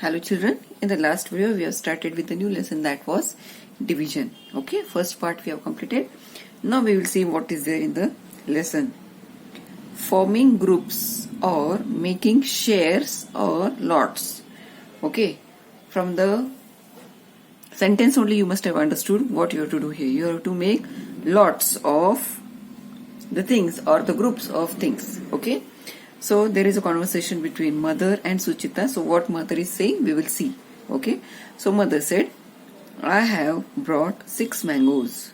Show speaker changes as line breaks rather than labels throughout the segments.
Hello children, in the last video we have started with the new lesson that was division. Okay, first part we have completed. Now we will see what is there in the lesson. Forming groups or making shares or lots. Okay, from the sentence only you must have understood what you have to do here. You have to make lots of the things or the groups of things. Okay. So there is a conversation between mother and Suchita. So what mother is saying, we will see. Okay. So mother said, I have brought 6 mangoes.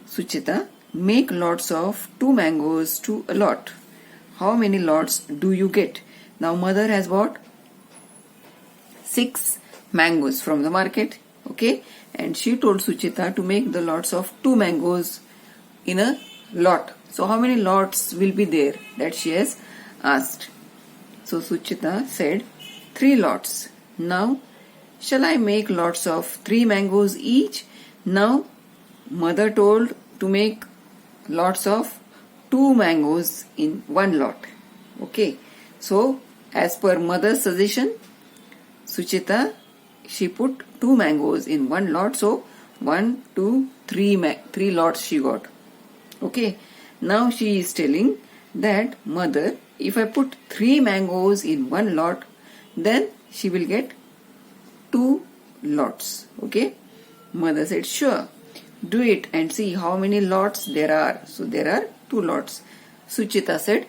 Suchita, make lots of 2 mangoes to a lot. How many lots do you get? Now mother has bought 6 mangoes from the market. Okay. And she told Suchita to make the lots of 2 mangoes in a lot. So how many lots will be there? That she has asked. So Suchita said 3 lots. Now shall I make lots of 3 mangoes each? Now mother told to make lots of 2 mangoes in 1 lot. Okay. So as per mother's suggestion, Suchita, she put 2 mangoes in 1 lot. So 1, 2, 3 lots she got. Okay. Now she is telling that mother, if I put 3 mangoes in 1 lot, then she will get 2 lots. Okay. Mother said, sure. Do it and see how many lots there are. So there are 2 lots. Suchita said,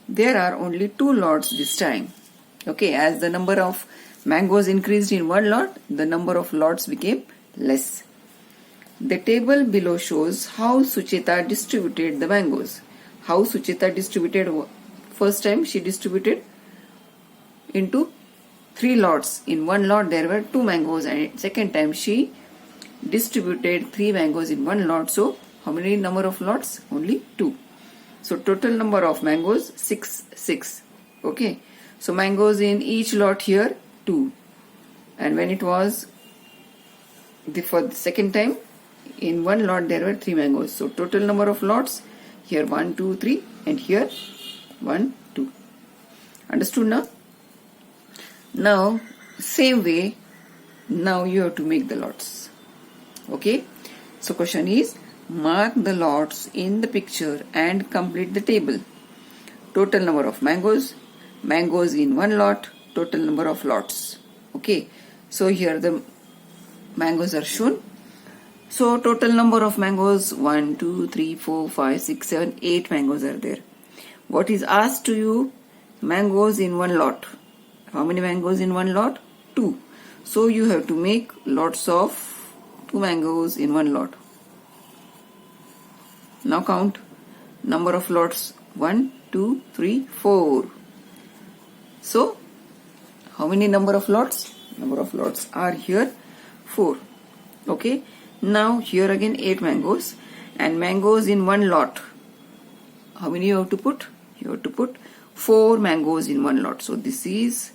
there are only 2 lots this time. Okay. As the number of mangoes increased in 1 lot, the number of lots became less. The table below shows how Suchita distributed the mangoes. How Suchita distributed, first time she distributed into 3 lots. In 1 lot there were 2 mangoes, and second time she distributed 3 mangoes in 1 lot. So how many number of lots? Only 2. So total number of mangoes 6. Okay. So mangoes in each lot here 2. And when it was for the second time, in 1 lot there were 3 mangoes. So total number of lots here 1, 2, 3 and here 1, 2. Understood now? Now same way, now you have to make the lots. Okay. So question is, mark the lots in the picture and complete the table. Total number of mangoes, mangoes in 1 lot, total number of lots. Okay. So here the mangoes are shown. So total number of mangoes 1, 2, 3, 4, 5, 6, 7, 8 mangoes are there. What is asked to you? Mangoes in 1 lot. How many mangoes in 1 lot? 2. So you have to make lots of 2 mangoes in 1 lot. Now count number of lots 1, 2, 3, 4. So how many number of lots? Number of lots are here 4. Okay. Now here again 8 mangoes and mangoes in 1 lot. How many you have to put? You have to put 4 mangoes in 1 lot. So this is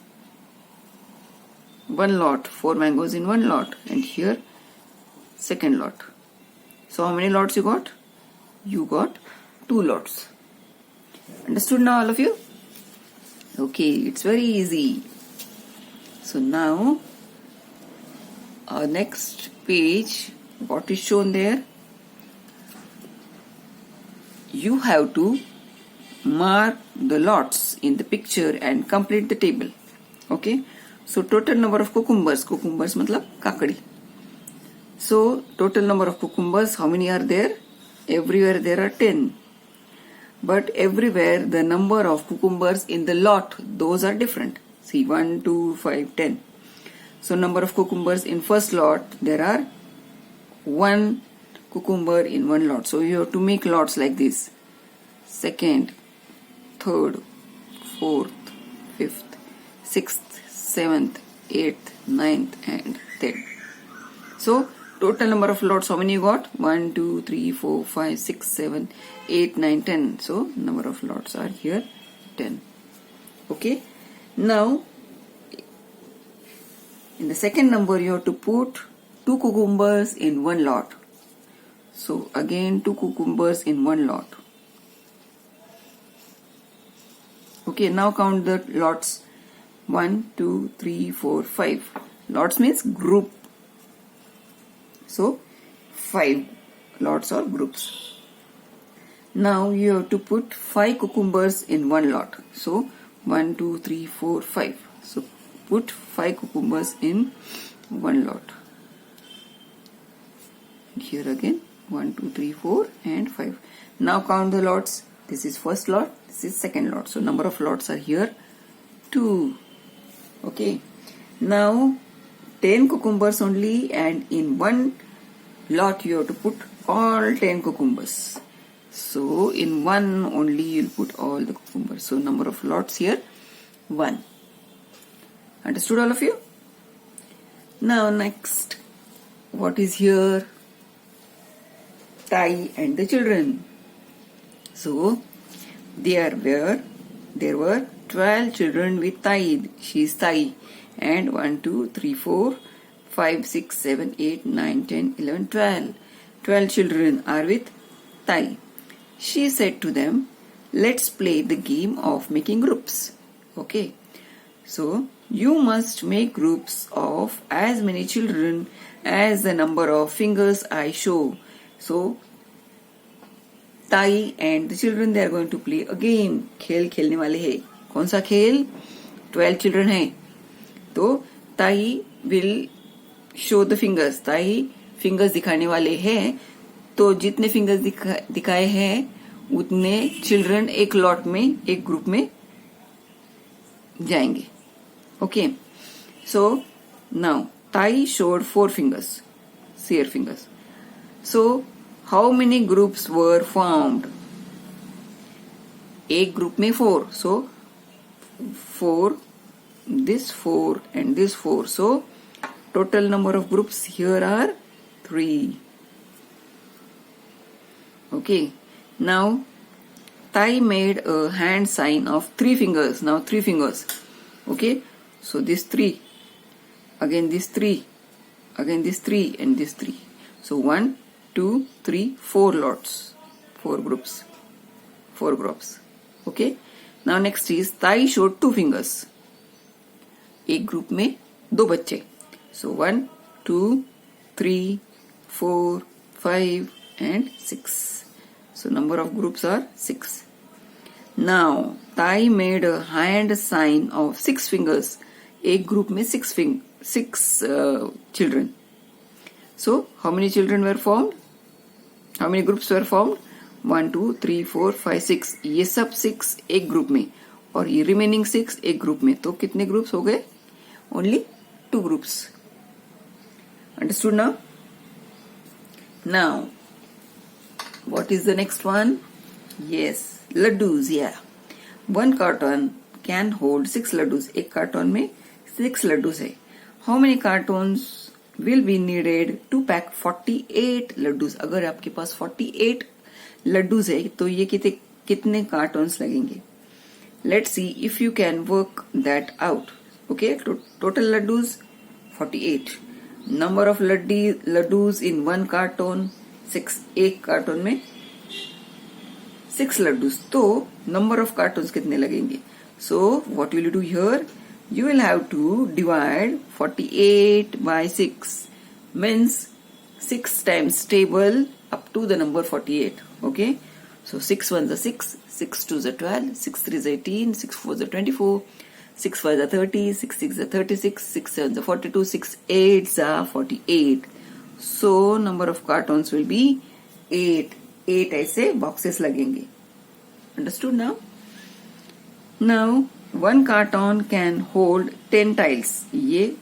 1 lot, 4 mangoes in 1 lot, and here second lot. So how many lots you got? You got 2 lots. Understood now all of you? Okay, it's very easy. So now our next page, what is shown there? You have to mark the lots in the picture and complete the table. Okay. So total number of cucumbers. Cucumbers matlab kakadi. So total number of cucumbers, how many are there? Everywhere there are 10. But everywhere the number of cucumbers in the lot, those are different. See 1, 2, 5, 10. So number of cucumbers in first lot, there are 1 cucumber in 1 lot. So you have to make lots like this. Second, third, fourth, fifth, sixth, seventh, eighth, ninth and 10th. So total number of lots, how many you got? 1, 2, 3, 4, 5, 6, 7, 8, 9, 10. So number of lots are here 10. Okay. Now in the second number you have to put 2 cucumbers in 1 lot. So again 2 cucumbers in 1 lot. Okay, now count the lots. 1, 2, 3, 4, 5. Lots means group. So 5 lots or groups. Now you have to put 5 cucumbers in one lot. So 1, 2, 3, 4, 5. So put 5 cucumbers in one lot. Here again 1, 2, 3, 4 and 5. Now count the lots. This is first lot, this is second lot. So number of lots are here 2. Okay. Now 10 cucumbers only, and in one lot you have to put all 10 cucumbers. So in one only you'll put all the cucumbers. So number of lots here 1. Understood all of you? Now next, what is here? Tai and the children. So there were 12 children with Tai. She is Tai. And 1, 2, 3, 4, 5, 6, 7, 8, 9, 10, 11, 12. 12 children are with Tai. She said to them, let's play the game of making groups. Okay. So you must make groups of as many children as the number of fingers I show. So Tai and the children, they are going to play a game. खेल खेलने वाले हैं. कौन सा खेल? 12 children हैं. तो Tai will show the fingers. Tai fingers दिखाने वाले हैं. तो जितने fingers दिखाए हैं उतने children एक lot में, एक group में जाएंगे. Okay. So now Tai showed 4 fingers. See her fingers. So how many groups were formed? एक group में 4. So 4, this 4 and this 4. So total number of groups here are 3. Okay. Now Tai made a hand sign of 3 fingers. Now 3 fingers. Okay. So this 3. Again this 3. Again this 3 and this 3. So 1, 2, 3, 4 lots. 4 groups. 4 groups. Okay. Now next is Tai showed 2 fingers. एक group में 2 बच्चे. So 1, 2, 3, 4, 5 and 6. So number of groups are 6. Now Tai made a hand sign of 6 fingers. एक group में 6 children. So how many children were formed? How many groups were formed? 1, 2, 3, 4, 5, 6. ये सब 6 एक group में और ये remaining 6 एक ग्रुप में. तो कितने ग्रुप्स हो गए? Only 2 groups. Understood now? Now, what is the next one? Yes, laddus. Yeah. One carton can hold 6 laddus. एक carton में 6 laddus है. How many cartons will be needed to pack 48 laddus? अगर आपके पास 48 laddus है तो ये कितने cartons लगेंगे? Let's see if you can work that out. Okay, total laddus 48. Number of laddus in one carton 6. एक carton में 6 laddus. तो number of cartons कितने लगेंगे? So what will you do here? You will have to divide 48 by 6. Means 6 times table up to the number 48. Okay. So 6 1s are 6, 6 2s are 12, 6 3s are 18, 6 4s are 24, 6 5s are 30, 6 6s are 36, 6 7s are 42, 6 8s are 48. So number of cartons will be 8. 8 ऐसे boxes लगेंगे. Understood now? Now one carton can hold 10 tiles. ये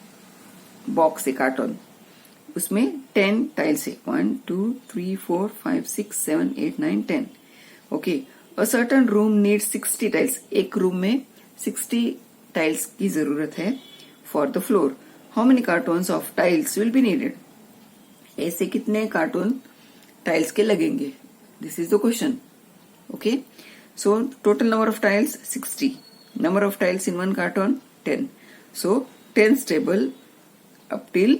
box है carton. उसमें 10 tiles है. 1 2 3 4 5 6 7 8 9 10. Okay. A certain room needs 60 tiles. एक room में 60 tiles की जरूरत है for the floor. How many cartons of tiles will be needed? ऐसे कितने carton tiles के लगेंगे? This is the question. Okay. So total number of tiles 60. Number of tiles in one carton 10. So 10 table up till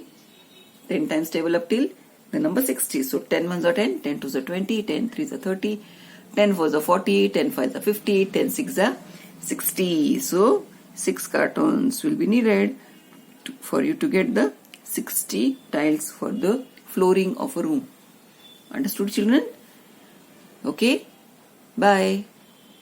10 times table up till the number 60. So 10 1s are 10, 10 2s are 20, 10 3s are 30, 10 4s are 40, 10 5s are 50, 10 6s are 60. So 6 cartons will be needed for you to get the 60 tiles for the flooring of a room. Understood, children? Okay, bye.